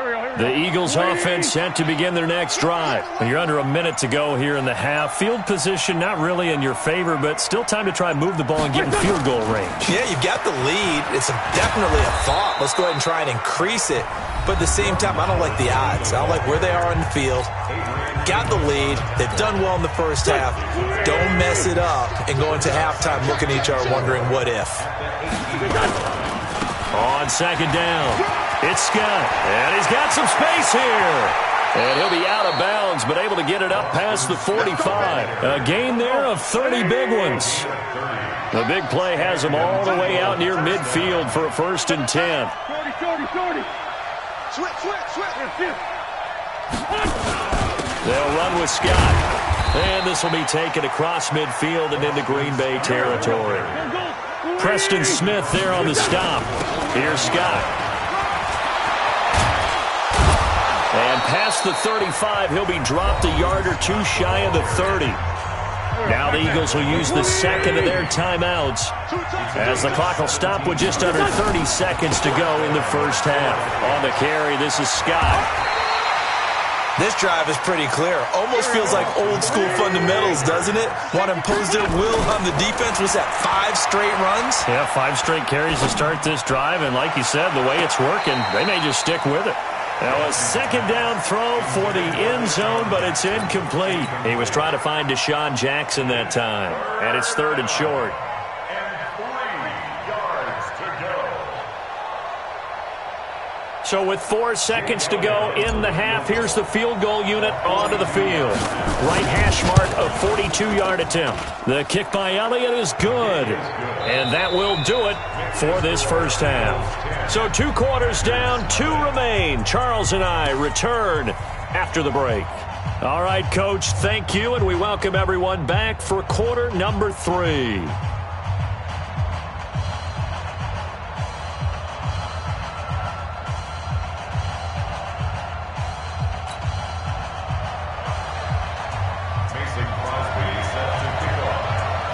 The Eagles offense set to begin their next drive. You're under a minute to go here in the half. Field position not really in your favor, but still time to try and move the ball and get in field goal range. Yeah, you've got the lead. It's definitely a thought. Let's go ahead and try and increase it. But at the same time, I don't like the odds. I don't like where they are on the field. Got the lead. They've done well in the first half. Don't mess it up and go into halftime looking at each other wondering what if. On second down, it's Scott. And he's got some space here. And he'll be out of bounds, but able to get it up past the 45. A gain there of 30 big ones. The big play has him all the way out near midfield for a 1st and 10. They'll run with Scott. And this will be taken across midfield and into Green Bay territory. Preston Smith there on the stop. Here's Scott. And past the 35, he'll be dropped a yard or two shy of the 30. Now the Eagles will use the second of their timeouts as the clock will stop with just under 30 seconds to go in the first half. On the carry, this is Scott. This drive is pretty clear. Almost feels like old school fundamentals, doesn't it? Want to impose their will on the defense. Was that 5 straight runs? Yeah, 5 straight carries to start this drive. And like you said, the way it's working, they may just stick with it. Now a second down throw for the end zone, but it's incomplete. He was trying to find Deshaun Jackson that time. And it's 3rd and short. So with 4 seconds to go in the half, here's the field goal unit onto the field. Right hash mark, a 42-yard attempt. The kick by Elliott is good. And that will do it for this first half. So 2 quarters down, 2 remain. Charles and I return after the break. All right, Coach, thank you, and we welcome everyone back for quarter number 3.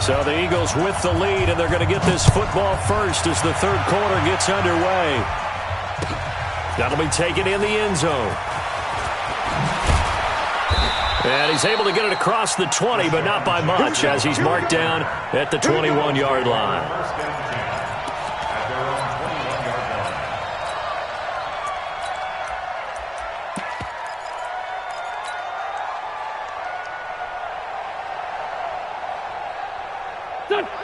So the Eagles with the lead, and they're going to get this football first as the 3rd quarter gets underway. That'll be taken in the end zone. And he's able to get it across the 20, but not by much as he's marked down at the 21-yard line.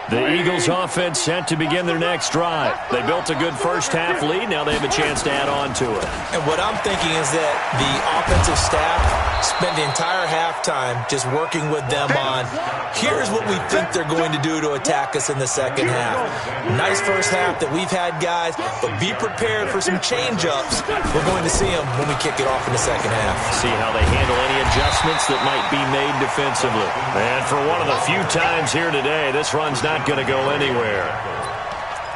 The Eagles offense set to begin their next drive. They built a good first half lead. Now they have a chance to add on to it. And what I'm thinking is that the offensive staff spent the entire halftime just working with them on, here's what we think they're going to do to attack us in the second half. Nice first half that we've had, guys, but be prepared for some change-ups. We're going to see them when we kick it off in the second half. See how they handle any adjustments that might be made defensively. And for one of the few times here today, this run's not going to go anywhere.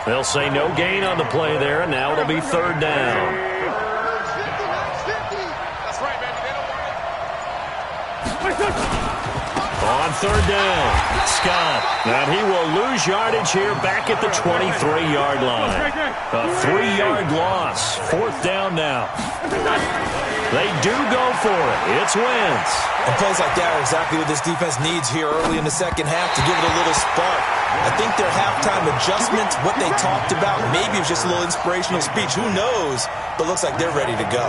They'll say no gain on the play there, and now it'll be 3rd down. On 3rd down, Scott. And he will lose yardage here back at the 23-yard line. A 3-yard loss. 4th down now. They do go for it. It's Wentz. And plays like that are exactly what this defense needs here early in the second half to give it a little spark. I think their halftime adjustments, what they talked about, maybe it was just a little inspirational speech. Who knows? But looks like they're ready to go.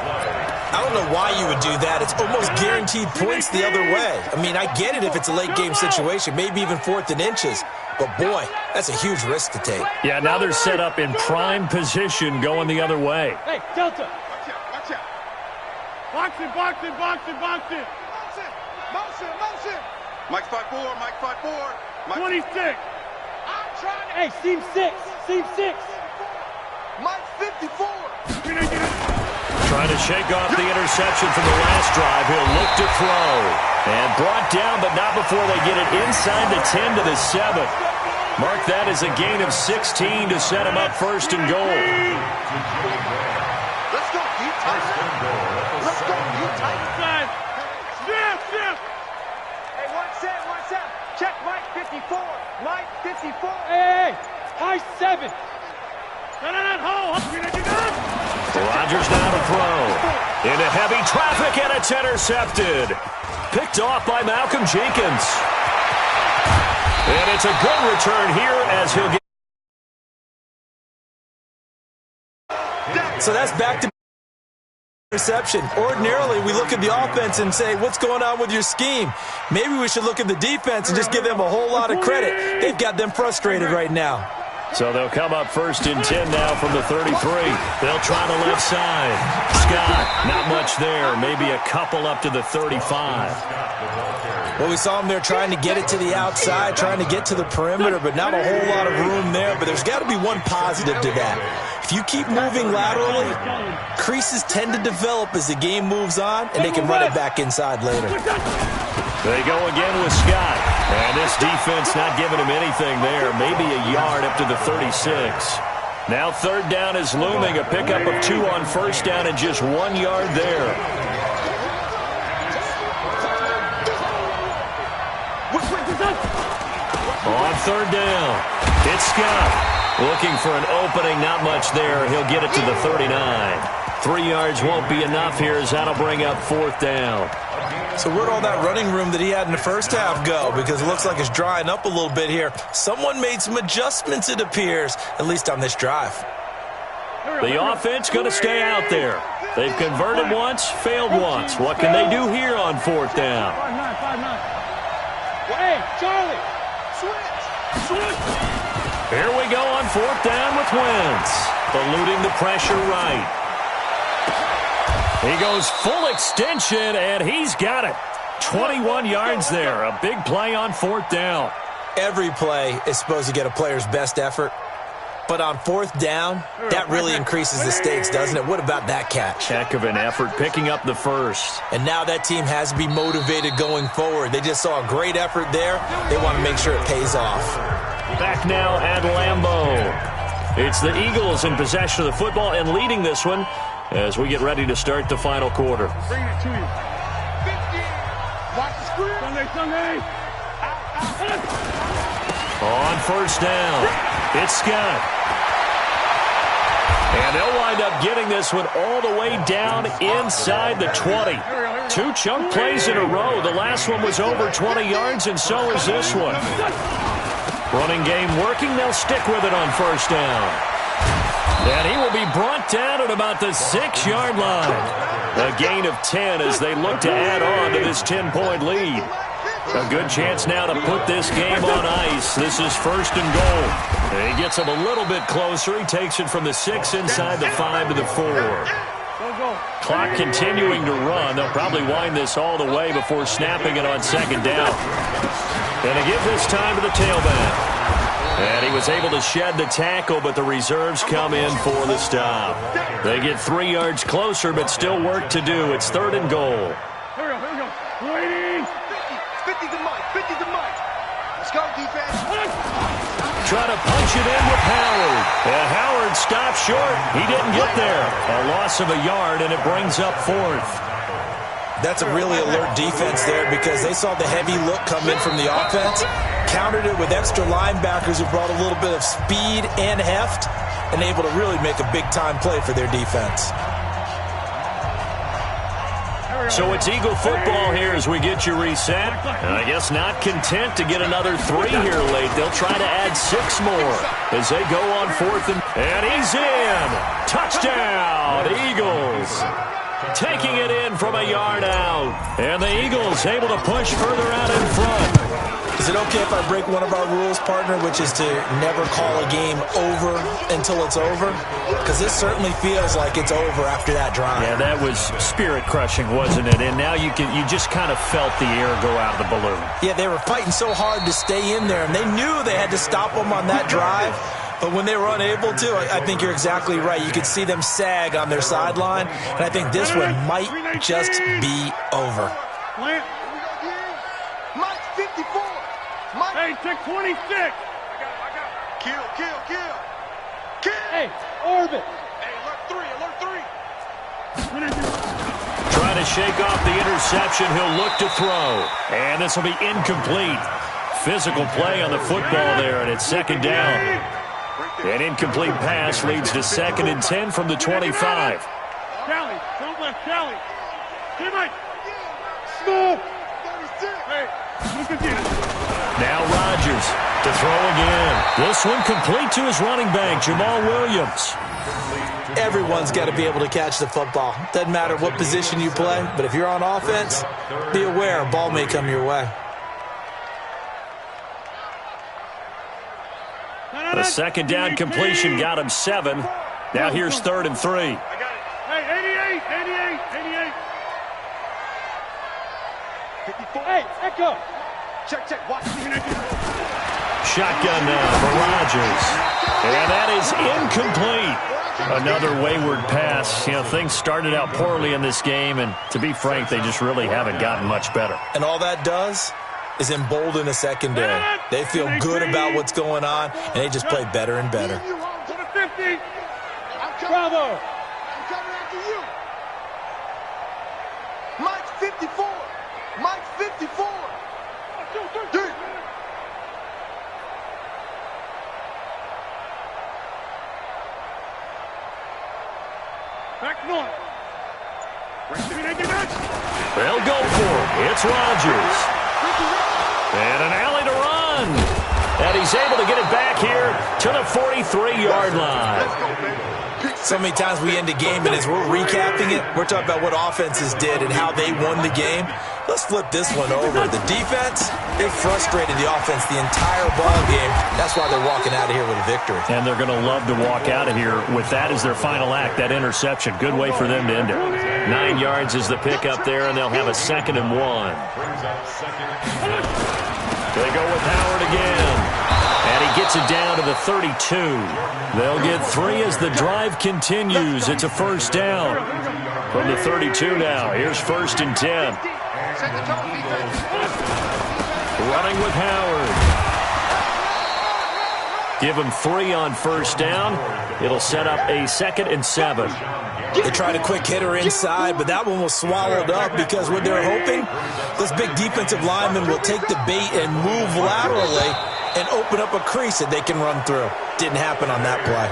I don't know why you would do that. It's almost guaranteed points the other way. I mean, I get it if it's a late-game situation, maybe even 4th and inches. But, boy, that's a huge risk to take. Yeah, now they're set up in prime position going the other way. Hey, Delta. Watch out. Box it. Motion. Mike 5-4. Mike 26. I'm trying to... Hey, seam 6. Mike 54. Trying to shake off the interception from the last drive. He'll look to throw. And brought down, but not before they get it inside the 10 to the 7. Mark that as a gain of 16 to set him up 1st and goal. Let's go, deep tight. Snap. Hey, one set. Check Mike 54. Hey, high 7. Get in that hole. Rodgers now to throw. Into heavy traffic, and it's intercepted. Picked off by Malcolm Jenkins. And it's a good return here as he'll get. So that's back to interception. Ordinarily, we look at the offense and say, what's going on with your scheme? Maybe we should look at the defense and just give them a whole lot of credit. They've got them frustrated right now. So they'll come up 1st and 10 now from the 33. They'll try the left side. Scott, not much there. Maybe a couple up to the 35. Well, we saw him there trying to get it to the outside, trying to get to the perimeter, but not a whole lot of room there. But there's got to be one positive to that. If you keep moving laterally, creases tend to develop as the game moves on, and they can run it back inside later. They go again with Scott. And this defense not giving him anything there. Maybe a yard up to the 36. Now 3rd down is looming. A pickup of 2 on 1st down and just 1 yard there. On 3rd down, it's Scott. Looking for an opening, not much there. He'll get it to the 39. 3 yards won't be enough here as that'll bring up 4th down. So where'd all that running room that he had in the first half go? Because it looks like it's drying up a little bit here. Someone made some adjustments, it appears, at least on this drive. The offense going to stay out there. They've converted once, failed once. What can they do here on 4th down? Hey, Charlie, switch. Here we go on 4th down with Wentz. Eluding the pressure right. He goes full extension, and he's got it. 21 yards there. A big play on 4th down. Every play is supposed to get a player's best effort. But on 4th down, that really increases the stakes, doesn't it? What about that catch? Heck of an effort, picking up the first. And now that team has to be motivated going forward. They just saw a great effort there. They want to make sure it pays off. Back now at Lambeau. It's the Eagles in possession of the football and leading this one as we get ready to start the final quarter. Bring it to you. 50. Watch the screen. Sunday. On 1st down, it's Scott. And they'll wind up getting this one all the way down inside the 20. 2 chunk plays in a row. The last one was over 20 yards, and so is this one. Running game working. They'll stick with it on 1st down. And he will be brought down at about the 6-yard line. A gain of 10 as they look to add on to this 10-point lead. A good chance now to put this game on ice. This is 1st and goal. He gets him a little bit closer. He takes it from the 6 inside the 5 to the 4. Clock continuing to run. They'll probably wind this all the way before snapping it on 2nd down. And to give this time to the tailback. And he was able to shed the tackle, but the reserves come in for the stop. They get 3 yards closer, but still work to do. It's 3rd and goal. Here we go. Waiting. 50 to Mike. 50 to Mike. Let's go, defense. Try to punch it in with Howard. And Howard stopped short. He didn't get there. A loss of a yard, and it brings up 4th. That's a really alert defense there because they saw the heavy look come in from the offense, countered it with extra linebackers who brought a little bit of speed and heft, and able to really make a big-time play for their defense. So it's Eagle football here as we get you reset. And I guess not content to get another 3 here late. They'll try to add 6 more as they go on 4th and he's in. Touchdown, Eagles. Taking it in from a yard out. And the Eagles able to push further out in front. Is it okay if I break one of our rules, partner, which is to never call a game over until it's over? Because this certainly feels like it's over after that drive. Yeah, that was spirit-crushing, wasn't it? And now you just kind of felt the air go out of the balloon. Yeah, they were fighting so hard to stay in there, and they knew they had to stop them on that drive. But when they were unable to, I think you're exactly right. You could see them sag on their sideline, and I think this one might just be over. Mike 54. Mike. Hey, check 26. I got. Kill. Hey, orbit. Hey, alert 3. Trying to shake off the interception. He'll look to throw. And this will be incomplete. Physical play on the football there, and it's 2nd down. An incomplete pass leads to 2nd and 10 from the 25. Kelly, don't left Kelly. Teammate. Small. Hey, look again. Now Rodgers to throw again. This one complete to his running back, Jamal Williams. Everyone's got to be able to catch the football. Doesn't matter what position you play, but if you're on offense, be aware a ball may come your way. A 2nd down completion got him 7. Now here's 3rd and 3. I got it. Hey, 88. 54. Hey, echo. Check. Watch. Shotgun now for Rodgers. And that is incomplete. Another wayward pass. You know, things started out poorly in this game, and to be frank, they just really haven't gotten much better. And all that does is embolden a secondary. They feel good about what's going on, and they just play better and better. To the 50. Bravo. I'm coming after you. Mike 54. Mike 54. Dude. Back north. They'll go for it. It's Rodgers. And an alley to run. And he's able to get it back here to the 43-yard line. So many times we end a game, and as we're recapping it, we're talking about what offenses did and how they won the game. Let's flip this one over. The defense, they frustrated the offense the entire ball game. That's why they're walking out of here with a victory. And they're going to love to walk out of here with that as their final act, that interception. Good way for them to end it. 9 yards is the pick up there, and they'll have a 2nd and 1. They go with Howard again. And he gets it down to the 32. They'll get 3 as the drive continues. It's a 1st down. From the 32 now, here's 1st and 10. Running with Howard. Give him 3 on 1st down. It'll set up a 2nd and 7. They tried a quick hitter inside, but that one was swallowed up because what they're hoping, those big defensive linemen will take the bait and move laterally and open up a crease that they can run through. Didn't happen on that play.